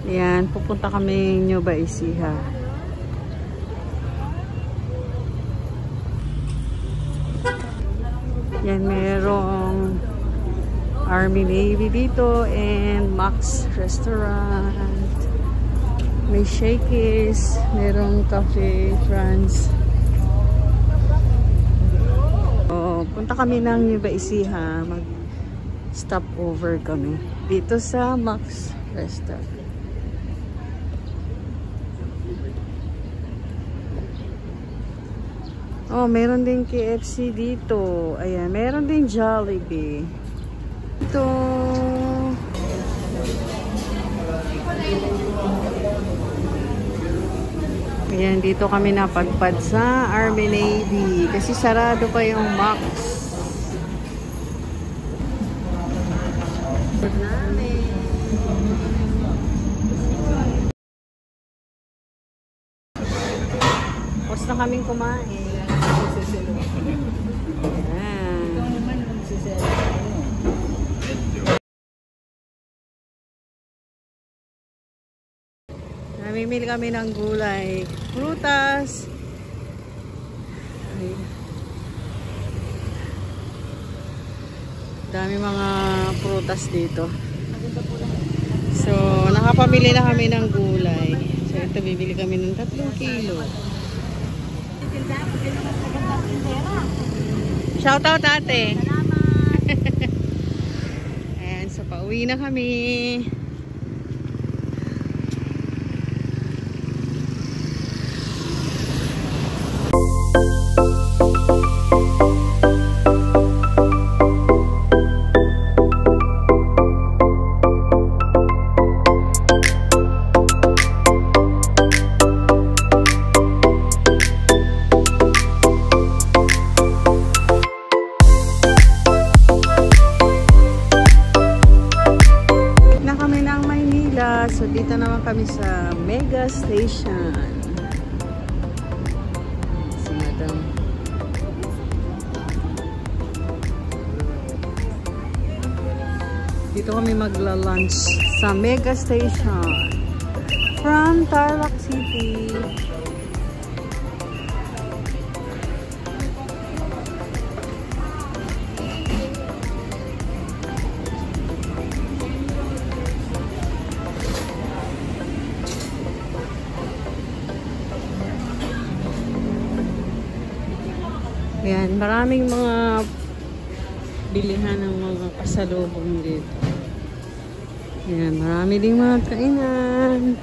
Ayan, pupunta kami Nueva Ecija. Yan, merong Army Navy dito and Max Restaurant. May Shakey's, merong Cafe France. So, punta kami ng Nueva Ecija. Mag-stop over kami dito sa Max Restaurant. Oh, meron din KFC dito. Ayan, meron din Jollibee. Ito. Ayan, dito kami napadpad sa Army Navy. Kasi sarado pa yung Max. Tapos na kaming kumain. Namimili kami ng gulay, prutas. Dami mga prutas dito. So, nakapamili na kami ng gulay. So, ito bibili kami ng 3 kilo. Shout out ate. Ayan, so pauwi na kami. So, dito naman kami sa Mega Station. Si Madam. Dito kami magla-lunch sa Mega Station from Tarlac City. Ayan, maraming mga bilihan ng mga pasalubong dito. Ayan, marami ding mga kainan.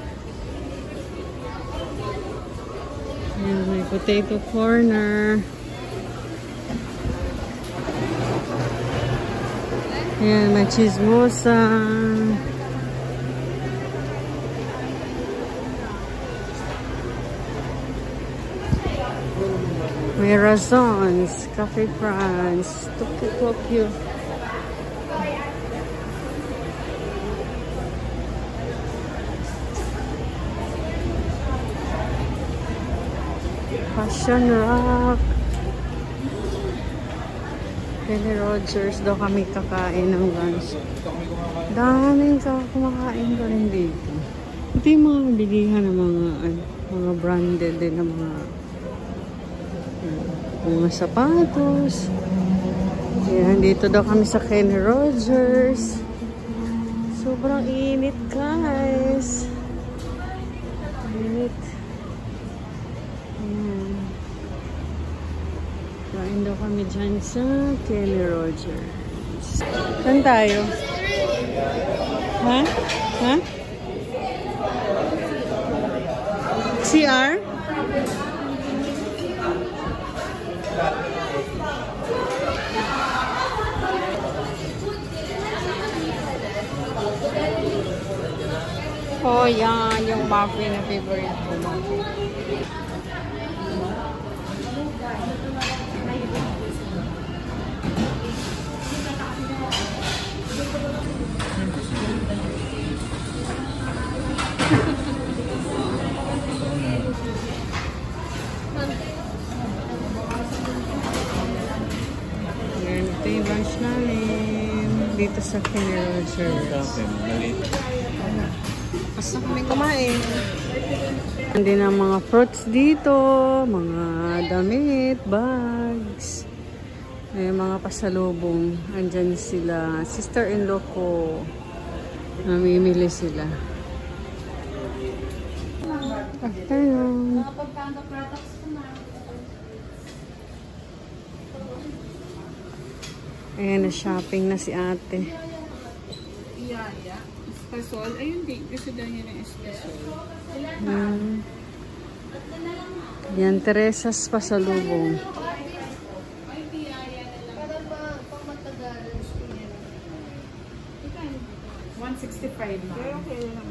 Ayan, may potato corner. Ayan, may chismosa. May Razons, Cafe France, Tokyo. Passion Rock. Kenny Rogers daw kami kakain ng lunch. Daming kumakain ka rin dito. Ito yung mga bilihan ng mga branded din ng mga sapatos. Ayan, dito daw kami sa Kenny Rogers. Sobrang init, guys. Init. Ayan. Kain daw kami dyan sa Kenny Rogers. Saan tayo? Ha? Ha? CR? Oh, yan. Yung muffin na favorite ko. Yan, ito yung lunch namin dito sa Kenny Rogers. Basta kami kumain. Hindi na mga fruits dito, mga damit, bags. May mga pasalubong. Andyan sila. Sister-in-law ko. Namimili sila. Afternoon. Ayan, na-shopping na si ate. Iyaya. Espasol. Ayun, di. Gusto daw niya ng espasol. Yan, Teresa's pasalubong. 165 na. Pero okay lang.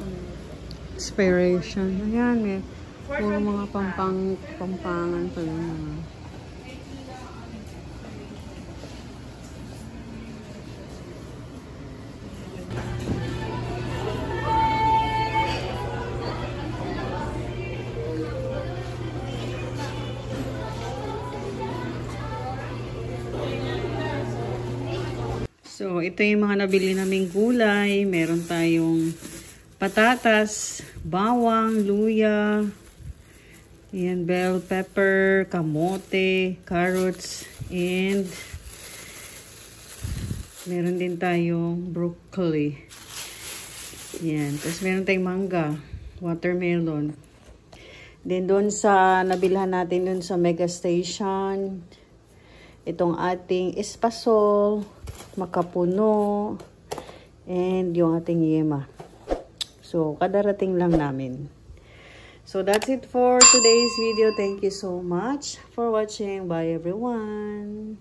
Inspiration. Ayan eh. Puro mga pampangan pa yun. So, ito yung mga nabili naming gulay. Meron tayong patatas, bawang, luya, ayan, bell pepper, kamote, carrots, and meron din tayong broccoli. Ayan. Tapos meron tayong mangga, watermelon. Then doon sa nabilhan natin doon sa Mega Station, itong ating espasol, makapuno, and yung ating yema. So, kadarating lang namin. So, that's it for today's video. Thank you so much for watching. Bye, everyone.